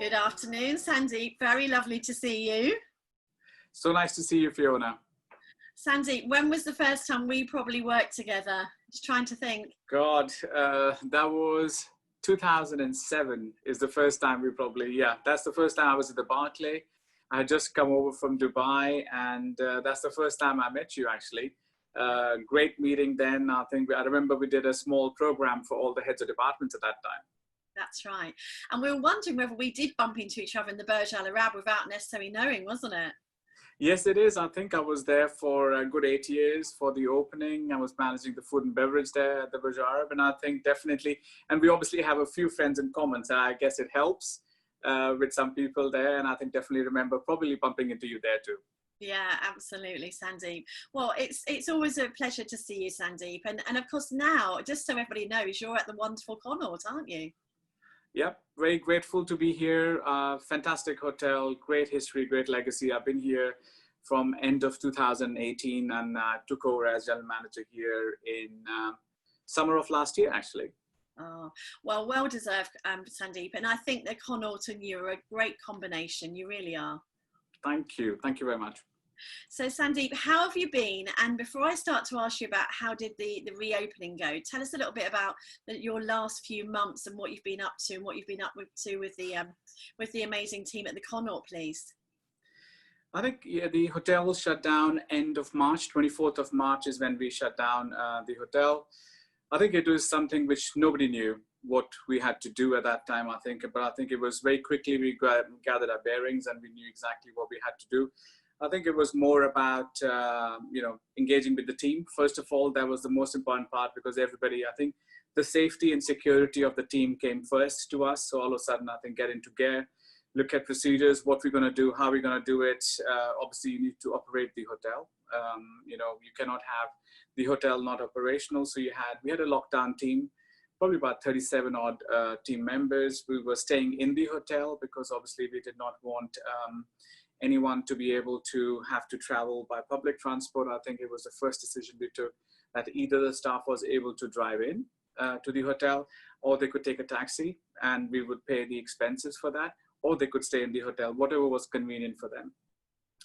Good afternoon, Sandeep. Very lovely to see you. So nice to see you, Fiona. Sandeep, when was the first time we probably worked together? Just trying to think. God, that was 2007 is the first time that's the first time I was at the Berkeley. I had just come over from Dubai, and that's the first time I met you, actually. Great meeting then. I remember we did a small program for all the heads of departments at that time. That's right. And we were wondering whether we did bump into each other in the Burj Al Arab without necessarily knowing, wasn't it? Yes, it is. I think I was there for a good 8 years for the opening. I was managing the food and beverage there at the Burj Al Arab, and I think definitely, and we obviously have a few friends in common, so I guess it helps with some people there, and I think definitely remember probably bumping into you there too. Yeah, absolutely, Sandeep. Well, it's always a pleasure to see you, Sandeep. And of course now, just so everybody knows, you're at the wonderful Connaught, aren't you? Yep, very grateful to be here. Fantastic hotel, great history, great legacy. I've been here from end of 2018 and took over as general manager here in summer of last year, actually. Oh, well deserved, Sandeep. And I think the Connaught and you are a great combination. You really are. Thank you. Thank you very much. So Sandeep, how have you been? And before I start to ask you about how did the reopening go, tell us a little bit about your last few months and what you've been up to and what you've been up to with the amazing team at the Connaught, please. I think the hotel shut down end of March. 24th of March is when we shut down the hotel. I think it was something which nobody knew what we had to do at that time, I think. But I think it was very quickly we gathered our bearings and we knew exactly what we had to do. I think it was more about, engaging with the team. First of all, that was the most important part because everybody, I think the safety and security of the team came first to us. So all of a sudden, I think get into gear, look at procedures, what we're going to do, how we're going to do it. Obviously, you need to operate the hotel. You cannot have the hotel not operational. So we had a lockdown team, probably about 37 odd team members. We were staying in the hotel because obviously we did not want anyone to be able to have to travel by public transport. I think it was the first decision we took that either the staff was able to drive in to the hotel or they could take a taxi and we would pay the expenses for that, or they could stay in the hotel, whatever was convenient for them.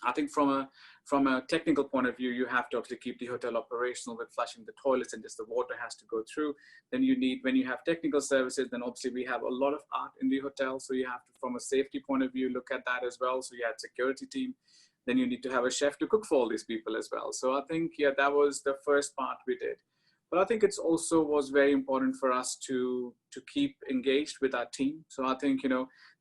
I think from a technical point of view, you have to obviously keep the hotel operational with flushing the toilets and just the water has to go through. Then when you have technical services, then obviously we have a lot of art in the hotel. So you have to, from a safety point of view, look at that as well. So you had security team, then you need to have a chef to cook for all these people as well. So I think, that was the first part we did. But I think it's also was very important for us to keep engaged with our team. So I think,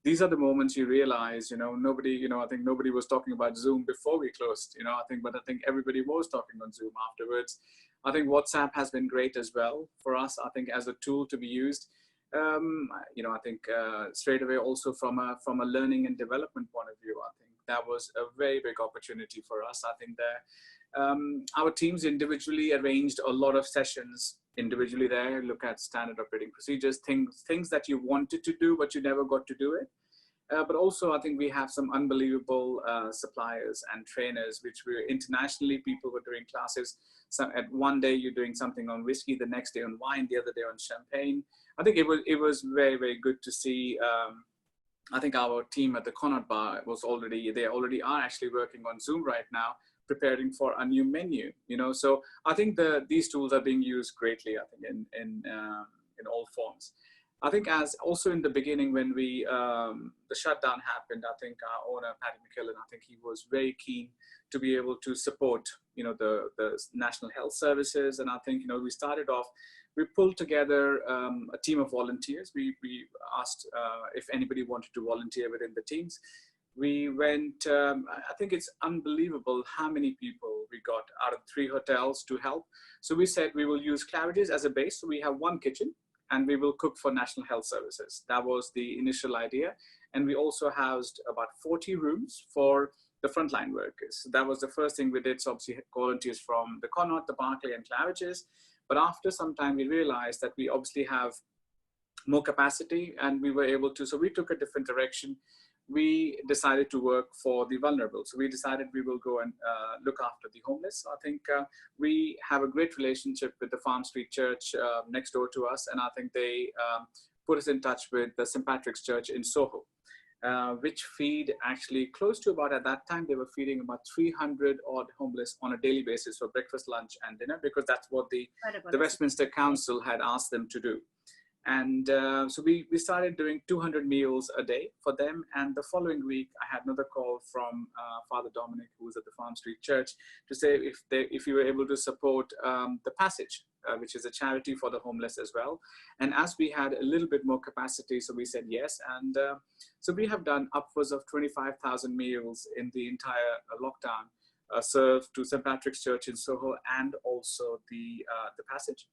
these are the moments you realize, nobody, I think nobody was talking about Zoom before we closed, but I think everybody was talking on Zoom afterwards. I think WhatsApp has been great as well for us, I think as a tool to be used. I think straight away also from a learning and development point of view, I think that was a very big opportunity for us. I think that our teams individually arranged a lot of sessions individually there, look at standard operating procedures, things that you wanted to do, but you never got to do it. But also, I think we have some unbelievable suppliers and trainers, which were internationally, people were doing classes. So at one day you're doing something on whiskey, the next day on wine, the other day on champagne. I think it was very, very good to see. I think our team at the Connaught Bar they already are actually working on Zoom right now, preparing for a new menu, So I think these tools are being used greatly, I think, in all forms. I think as also in the beginning when the shutdown happened, I think our owner, Paddy McKillen, I think he was very keen to be able to support, the National Health Services. And I think, we started off, we pulled together a team of volunteers. We asked if anybody wanted to volunteer within the teams. We went, I think it's unbelievable how many people we got out of 3 hotels to help. So we said we will use Claridge's as a base. So we have one kitchen and we will cook for National Health Services. That was the initial idea. And we also housed about 40 rooms for the frontline workers. So that was the first thing we did. So obviously volunteers from the Connaught, the Berkeley and Claridge's. But after some time, we realized that we obviously have more capacity and we were able to, so we took a different direction. We decided to work for the vulnerable. So we decided we will go and look after the homeless. I think we have a great relationship with the Farm Street Church next door to us. And I think they put us in touch with the St. Patrick's Church in Soho. which feed actually close to about, at that time, they were feeding about 300 odd homeless on a daily basis for breakfast, lunch and dinner, because that's what the Westminster Council had asked them to do. And so we started doing 200 meals a day for them. And the following week, I had another call from Father Dominic, who was at the Farm Street Church, to say if we were able to support the Passage, which is a charity for the homeless as well. And as we had a little bit more capacity, so we said yes. And so we have done upwards of 25,000 meals in the entire lockdown, served to St. Patrick's Church in Soho and also the Passage.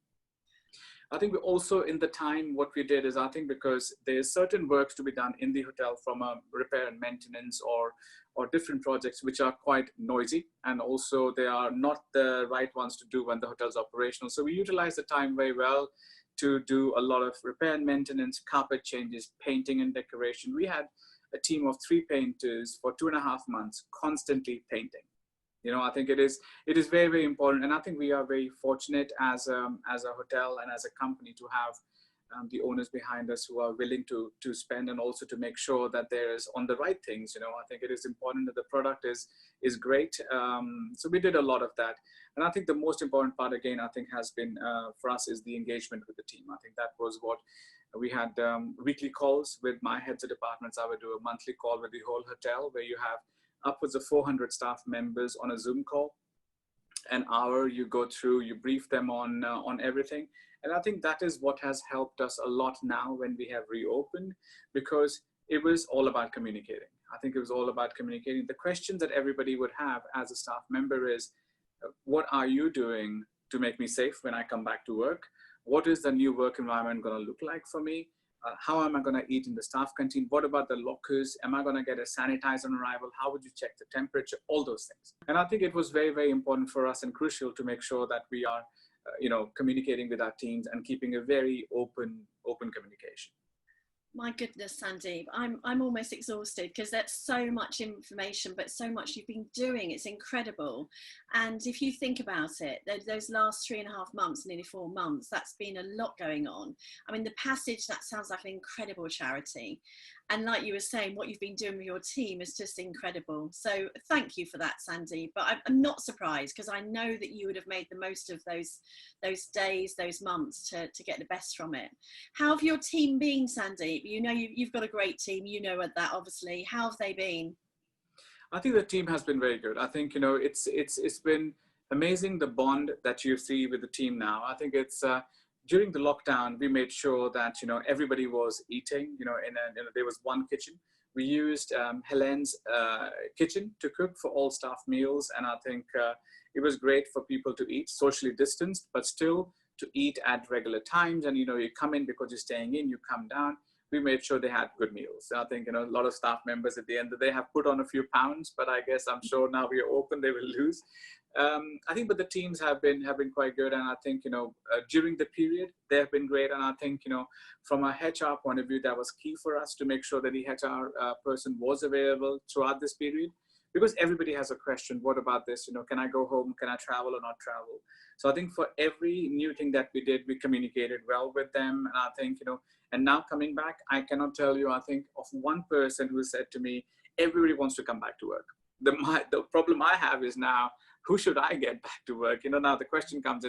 I think we also, in the time, what we did is, I think because there's certain works to be done in the hotel from a repair and maintenance or different projects which are quite noisy, and also they are not the right ones to do when the hotel's operational. So we utilize the time very well to do a lot of repair and maintenance, carpet changes, painting and decoration. We had a team of 3 painters for 2.5 months, constantly painting. You know, I think it is very, very important. And I think we are very fortunate as a hotel and as a company to have the owners behind us who are willing to spend, and also to make sure that there is on the right things. You know, I think it is important that the product is great. So we did a lot of that. And I think the most important part, again, I think has been for us is the engagement with the team. I think that was what we had, weekly calls with my heads of departments. I would do a monthly call with the whole hotel, where you have upwards of 400 staff members on a Zoom call. An hour, you go through, you brief them on everything. And I think that is what has helped us a lot now when we have reopened, because it was all about communicating. I think it was all about communicating. The questions that everybody would have as a staff member is, what are you doing to make me safe when I come back to work? What is the new work environment going to look like for me? How am I going to eat in the staff canteen? What about the lockers? Am I going to get a sanitizer on arrival? How would you check the temperature? All those things. And I think it was very, very important for us and crucial to make sure that we are, communicating with our teams and keeping a very open communication. My goodness, Sandeep, I'm almost exhausted, because that's so much information, but so much you've been doing. It's incredible. And if you think about it, those last 3.5 months, nearly 4 months, that's been a lot going on. I mean, the Passage, that sounds like an incredible charity. And like you were saying, what you've been doing with your team is just incredible. So thank you for that, Sandeep. But I'm not surprised, because I know that you would have made the most of those days, those months to get the best from it. How have your team been, Sandeep? You know, you've got a great team. You know that, obviously. How have they been? I think the team has been very good. I think, it's been amazing, the bond that you see with the team now. I think it's during the lockdown, we made sure that, everybody was eating, there was one kitchen. We used Helen's kitchen to cook for all staff meals. And I think it was great for people to eat socially distanced, but still to eat at regular times. And, you come in because you're staying in, you come down. We made sure they had good meals. I think, a lot of staff members at the end of the day have put on a few pounds, but I guess I'm sure now we are open, they will lose. I think, but the teams have been quite good. And I think, during the period, they have been great. And I think, from a HR point of view, that was key for us to make sure that the HR person was available throughout this period, because everybody has a question. What about this? Can I go home? Can I travel or not travel? So I think for every new thing that we did, we communicated well with them. And I think, and now coming back, I cannot tell you, I think, of one person who said to me, everybody wants to come back to work. The problem I have is now, who should I get back to work? Now the question comes,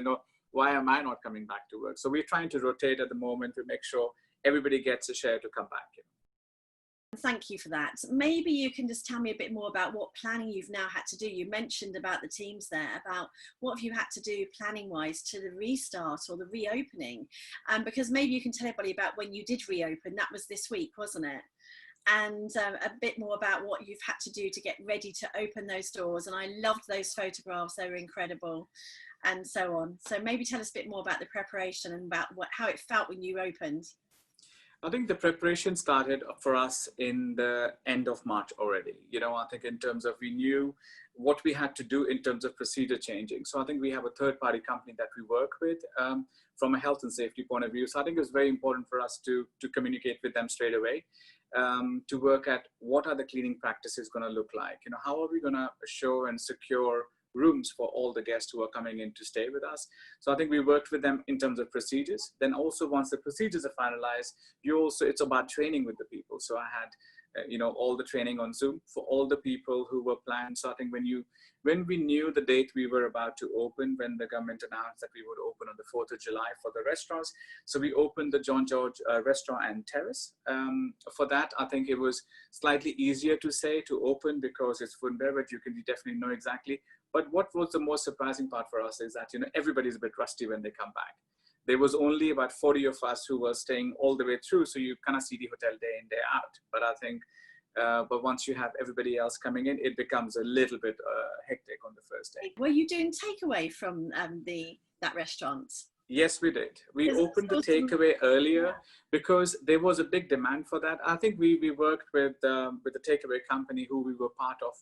why am I not coming back to work? So we're trying to rotate at the moment to make sure everybody gets a share to come back. Thank you for that. Maybe you can just tell me a bit more about what planning you've now had to do. You mentioned about the teams there, about what have you had to do planning wise to the restart or the reopening, because maybe you can tell everybody about when you did reopen. That was this week, wasn't it? And a bit more about what you've had to do to get ready to open those doors. And I loved those photographs, they were incredible, and so on. So maybe tell us a bit more about the preparation and about how it felt when you opened. I think the preparation started for us in the end of March already. I think in terms of, we knew what we had to do in terms of procedure changing. So I think we have a third-party company that we work with from a health and safety point of view. So I think it's very important for us to communicate with them straight away, to work at what are the cleaning practices going to look like. How are we going to assure and secure rooms for all the guests who are coming in to stay with us. So I think we worked with them in terms of procedures. Then also, once the procedures are finalized, it's about training with the people. So I had all the training on Zoom for all the people who were planned. So I think when we knew the date we were about to open, when the government announced that we would open on the 4th of July for the restaurants, so we opened the John George restaurant and terrace. For that, I think it was slightly easier to say to open because it's food and beverage. You can definitely know exactly. But what was the most surprising part for us is that, everybody's a bit rusty when they come back. There was only about 40 of us who were staying all the way through. So you kind of see the hotel day in, day out. But I think, but once you have everybody else coming in, it becomes a little bit hectic on the first day. Were you doing takeaway from that restaurant? Yes, we did. We opened the takeaway earlier because there was a big demand for that. I think we worked with the takeaway company who we were part of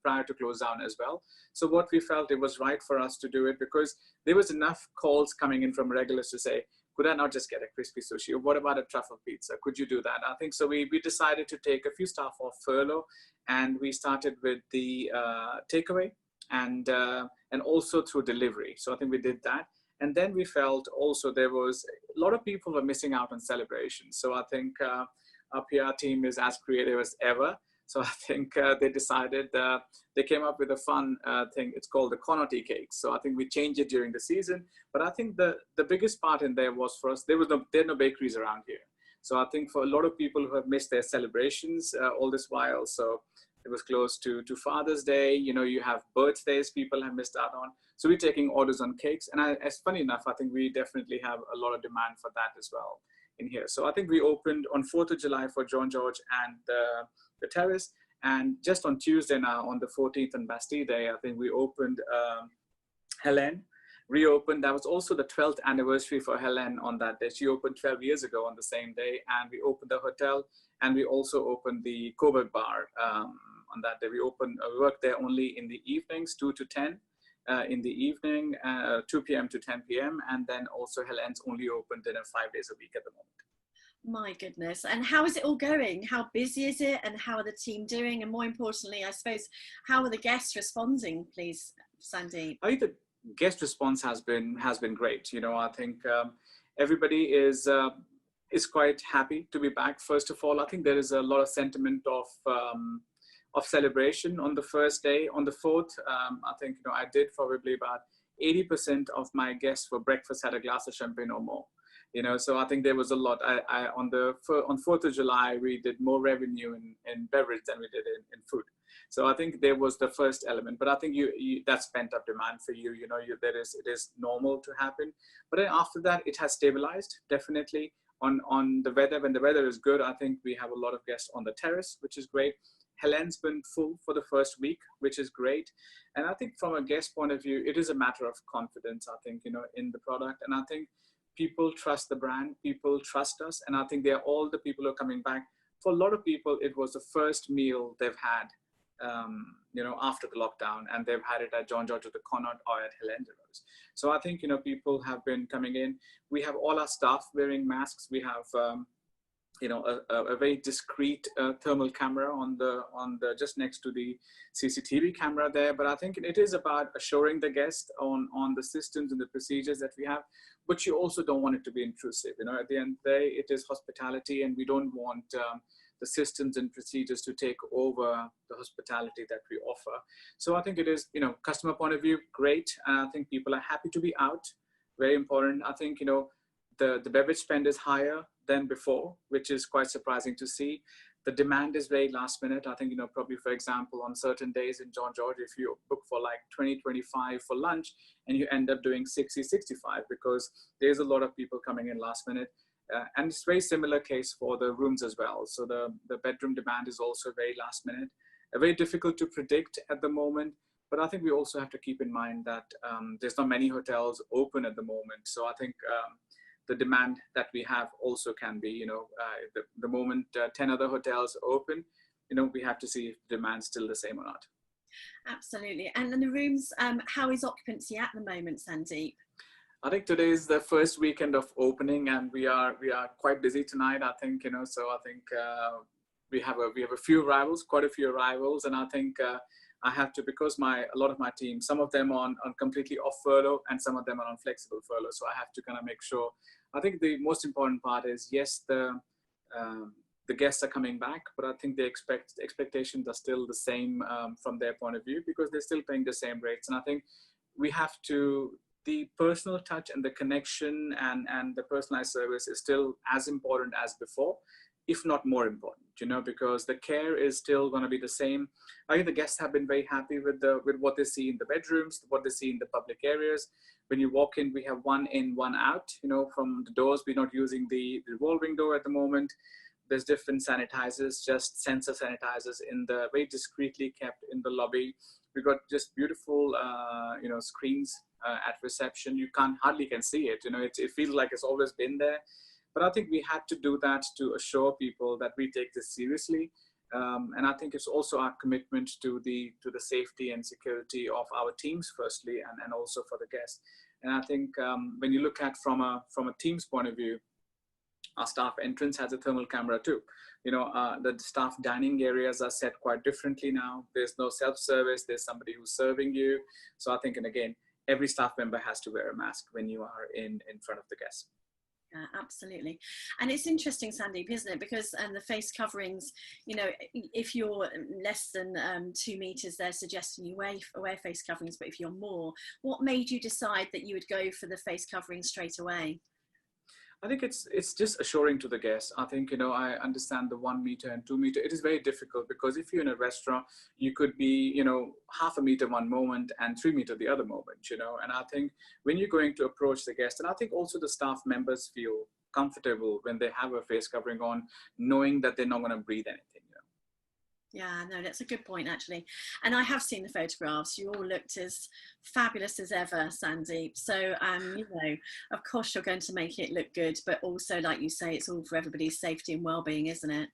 prior to close down as well. So what we felt it was right for us to do it because there was enough calls coming in from regulars to say, could I not just get a crispy sushi? Or what about a truffle pizza? Could you do that? I think so. We decided to take a few staff off furlough, and we started with the takeaway and also through delivery. So I think we did that. And then we felt also there was a lot of people were missing out on celebrations. So I think our PR team is as creative as ever. So I think they decided, they came up with a fun thing. It's called the Connaught cakes. So I think we changed it during the season. But I think the biggest part in there was for us, there are no bakeries around here. So I think for a lot of people who have missed their celebrations all this while, so it was close to Father's Day, you have birthdays people have missed out on. So we're taking orders on cakes. And as funny enough, I think we definitely have a lot of demand for that as well in here. So I think we opened on 4th of July for John George and the terrace. And just on Tuesday now, on the 14th and Bastille Day, I think we opened Hélène, reopened. That was also the 12th anniversary for Hélène on that day. She opened 12 years ago on the same day. And we opened the hotel. And we also opened the Coburg bar on that day. We worked there only in the evenings, 2 to 10. In the evening, 2 p.m. to 10 p.m. And then also Helene's only open dinner 5 days a week at the moment. My goodness. And how is it all going? How busy is it? And how are the team doing? And more importantly, I suppose, how are the guests responding, please, Sandeep? I think the guest response has been great. I think everybody is quite happy to be back. First of all, I think there is a lot of sentiment of celebration on the first day. On the 4th, I think, I did probably about 80% of my guests for breakfast had a glass of champagne or more. So I think there was a lot. On 4th of July, we did more revenue in beverage than we did in food. So I think there was the first element, but I think that's pent up demand for you. It is normal to happen. But then after that, it has stabilized definitely on the weather. When the weather is good, I think we have a lot of guests on the terrace, which is great. Helene's been full for the first week, which is great. And I think from a guest point of view, it is a matter of confidence, I think, in the product. And I think people trust the brand, people trust us. And I think they're all the people who are coming back. For a lot of people, it was the first meal they've had, after the lockdown, and they've had it at John George or the Connaught or at Hélène de Rose. So I think, people have been coming in. We have all our staff wearing masks. We have, a very discreet thermal camera on the just next to the CCTV camera there. But I think it is about assuring the guest on the systems and the procedures that we have. But you also don't want it to be intrusive. At the end of the day, it is hospitality, and we don't want the systems and procedures to take over the hospitality that we offer. So I think it is, customer point of view, great. And I think people are happy to be out. Very important. I think, the beverage spend is higher than before, which is quite surprising to see. The demand is very last minute. I think, probably, for example, on certain days in John George, if you book for like 20, 25 for lunch and you end up doing 60, 65 because there's a lot of people coming in last minute. And it's a very similar case for the rooms as well. So the bedroom demand is also very last minute, very difficult to predict at the moment. But I think we also have to keep in mind that there's not many hotels open at the moment. So I think the demand that we have also can be, the moment 10 other hotels open, we have to see if demand's still the same or not. Absolutely. And in the rooms, how is occupancy at the moment, Sandeep? I think today is the first weekend of opening, and we are quite busy tonight. I think so. I think we have a few arrivals, quite a few arrivals, and I think I have to, because a lot of my team, some of them on completely off furlough, and some of them are on flexible furlough. So I have to kind of make sure. I think the most important part is, yes, the the guests are coming back, but I think the expectations are still the same from their point of view, because they're still paying the same rates. And I think we have to, the personal touch and the connection and the personalized service is still as important as before, if not more important, you know, because the care is still going to be the same. I think the guests have been very happy with what they see in the bedrooms, what they see in the public areas. When you walk in, we have one in, one out, you know, from the doors. We're not using the revolving door at the moment. There's different sanitizers, just sensor sanitizers in the very discreetly kept in the lobby. We've got just beautiful, you know, screens at reception. You hardly can see it. You know, it feels like it's always been there. But I think we had to do that to assure people that we take this seriously. And I think it's also our commitment to the safety and security of our teams, firstly, and also for the guests. And I think when you look at from a team's point of view, our staff entrance has a thermal camera too. You know, the staff dining areas are set quite differently now. There's no self-service. There's somebody who's serving you. So I think, and again, every staff member has to wear a mask when you are in front of the guests. Yeah, absolutely. And it's interesting, Sandeep, isn't it? Because the face coverings, you know, if you're less than 2 meters, they're suggesting you wear face coverings. But if you're more, what made you decide that you would go for the face covering straight away? I think it's just assuring to the guests. I think, you know, I understand the 1 meter and 2 meter. It is very difficult because if you're in a restaurant, you could be, you know, 0.5 meter one moment and 3 meter the other moment, you know. And I think when you're going to approach the guest, and I think also the staff members feel comfortable when they have a face covering on, knowing that they're not going to breathe anything. Yeah, no, that's a good point, actually. And I have seen the photographs. You all looked as fabulous as ever, Sandeep. So, you know, of course you're going to make it look good, but also, like you say, it's all for everybody's safety and well-being, isn't it?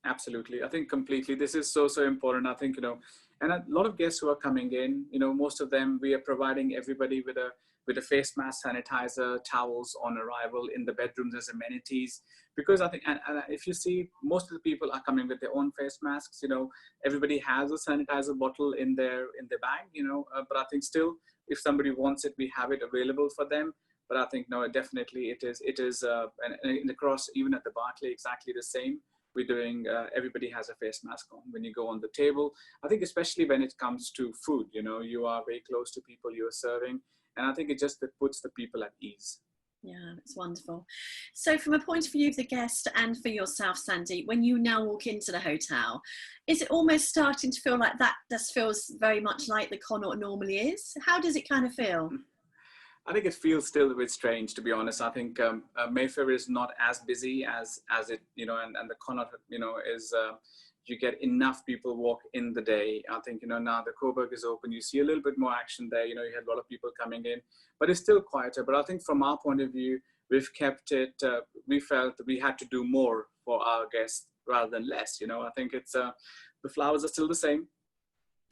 Absolutely. I think completely. This is so important. I think, you know, and a lot of guests who are coming in, you know, most of them, we are providing everybody with a face mask, sanitizer, towels on arrival in the bedrooms as amenities. Because I think, and if you see, most of the people are coming with their own face masks. You know, everybody has a sanitizer bottle in their bag. You know, but I think still, if somebody wants it, we have it available for them. But I think no, definitely it is, and across even at the Berkeley, exactly the same. We're doing, everybody has a face mask on when you go on the table. I think especially when it comes to food, you know, you are very close to people you're serving. And I think it puts the people at ease. Yeah, it's wonderful. So from a point of view of the guest and for yourself, Sandeep, when you now walk into the hotel, is it almost starting to feel like that just feels very much like the Connaught normally is? How does it kind of feel? I think it feels still a bit strange, to be honest. I think Mayfair is not as busy as it, you know, and the Connaught, you know, is, you get enough people walk in the day. I think, you know, now the Coburg is open, you see a little bit more action there. You know, you had a lot of people coming in, but it's still quieter. But I think from our point of view, we've kept it, we felt that we had to do more for our guests rather than less. You know, I think it's, the flowers are still the same.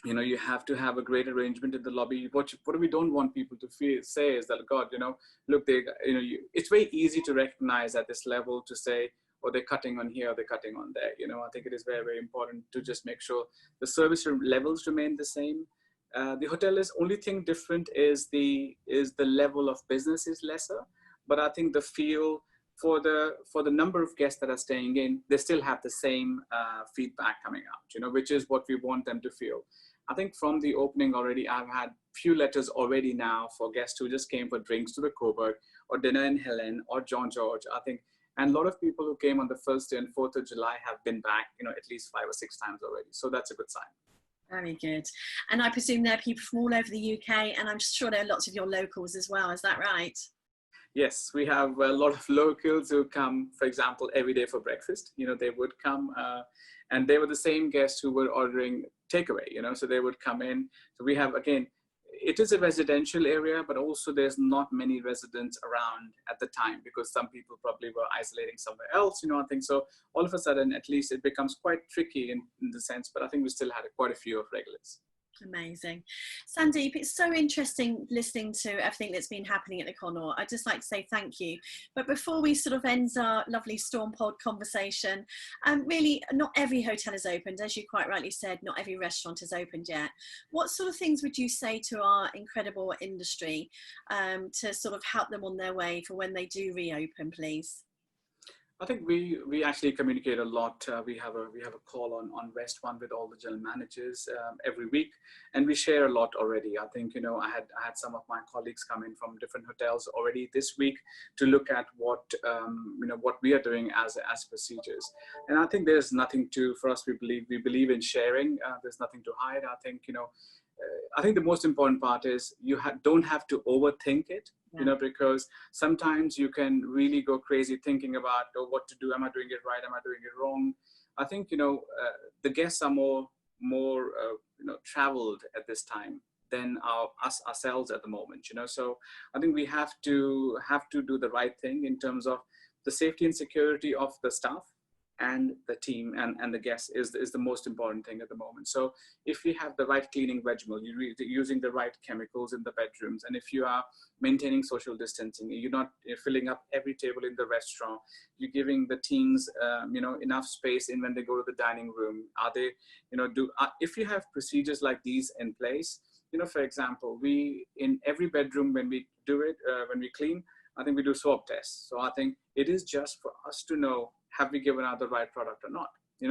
You know, you have to have a great arrangement in the lobby. What we don't want people to say is that, God, you know, look, you know, it's very easy to recognize at this level to say, oh, they're cutting on here, they're cutting on there. You know, I think it is very, very important to just make sure the service levels remain the same. The hotel is only thing different is the level of business is lesser, but I think the feel for the number of guests that are staying in, they still have the same feedback coming out, you know, which is what we want them to feel. I think from the opening already, I've had few letters already now for guests who just came for drinks to the Coburg or dinner in Helen or John George. I think, and a lot of people who came on the 1st and 4th of July have been back, you know, at least 5 or 6 times already. So that's a good sign. Very good. And I presume there are people from all over the UK, and I'm sure there are lots of your locals as well. Is that right? Yes, we have a lot of locals who come, for example, every day for breakfast. You know, they would come and they were the same guests who were ordering takeaway, you know, so they would come in. So we have, again, it is a residential area, but also there's not many residents around at the time because some people probably were isolating somewhere else, you know, I think. So all of a sudden, at least it becomes quite tricky in the sense, but I think we still had quite a few of regulars. Amazing. Sandeep, it's so interesting listening to everything that's been happening at the Connaught. I'd just like to say thank you. But before we sort of end our lovely Storm Pod conversation, really not every hotel is opened. As you quite rightly said, not every restaurant is opened yet. What sort of things would you say to our incredible industry to sort of help them on their way for when they do reopen, please? I think we actually communicate a lot. We have a call on West One with all the general managers every week, and we share a lot already. I think I had some of my colleagues come in from different hotels already this week to look at what we are doing as procedures. And I think there's nothing to for us. We believe in sharing. There's nothing to hide. I think the most important part is don't have to overthink it, because sometimes you can really go crazy thinking about what to do. Am I doing it right? Am I doing it wrong? I think, the guests are more traveled at this time than ourselves at the moment, So I think we have to do the right thing in terms of the safety and security of the staff and the team and the guests is the most important thing at the moment. So if we have the right cleaning regimen, you're using the right chemicals in the bedrooms, and if you are maintaining social distancing, you're not filling up every table in the restaurant, you're giving the teams enough space in when they go to the dining room. If you have procedures like these in place, for example, we in every bedroom when we do it, when we clean, I think we do swab tests. So I think it is just for us to know, have we given out the right product or not?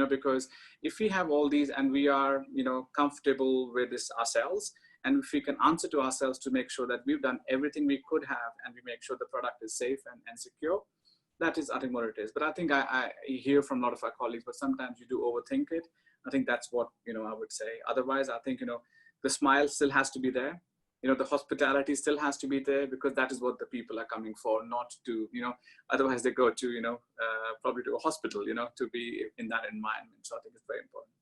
Because if we have all these and we are, comfortable with this ourselves, and if we can answer to ourselves to make sure that we've done everything we could have and we make sure the product is safe and secure, that is, I think, what it is. But I think I hear from a lot of our colleagues, but sometimes you do overthink it. I think that's what, I would say. Otherwise, I think, the smile still has to be there. The hospitality still has to be there, because that is what the people are coming for, not to, otherwise they go to, probably to a hospital, to be in that environment. So I think it's very important.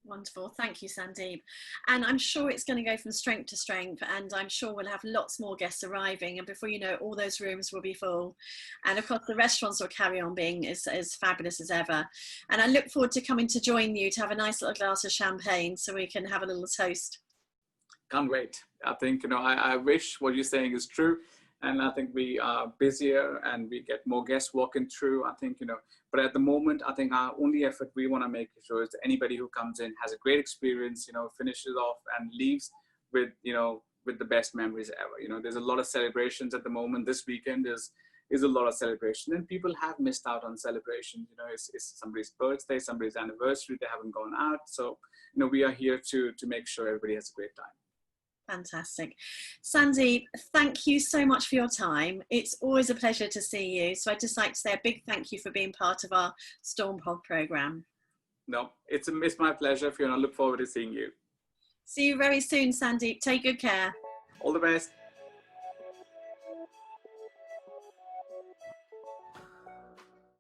Wonderful. Thank you, Sandeep. And I'm sure it's going to go from strength to strength, and I'm sure we'll have lots more guests arriving, and before you know it, all those rooms will be full. And of course, the restaurants will carry on being as fabulous as ever. And I look forward to coming to join you to have a nice little glass of champagne so we can have a little toast. Can't wait. I think, I wish what you're saying is true. And I think we are busier and we get more guests walking through. I think, but at the moment, I think our only effort we want to make sure is that anybody who comes in has a great experience, finishes off and leaves with, with the best memories ever. There's a lot of celebrations at the moment. This weekend is a lot of celebration, and people have missed out on celebrations. It's somebody's birthday, somebody's anniversary, they haven't gone out. So, we are here to make sure everybody has a great time. Fantastic. Sandeep, thank you so much for your time. It's always a pleasure to see you. So I'd just like to say a big thank you for being part of our StormPod programme. No, it's my pleasure, Fiona. I look forward to seeing you. See you very soon, Sandeep. Take good care. All the best.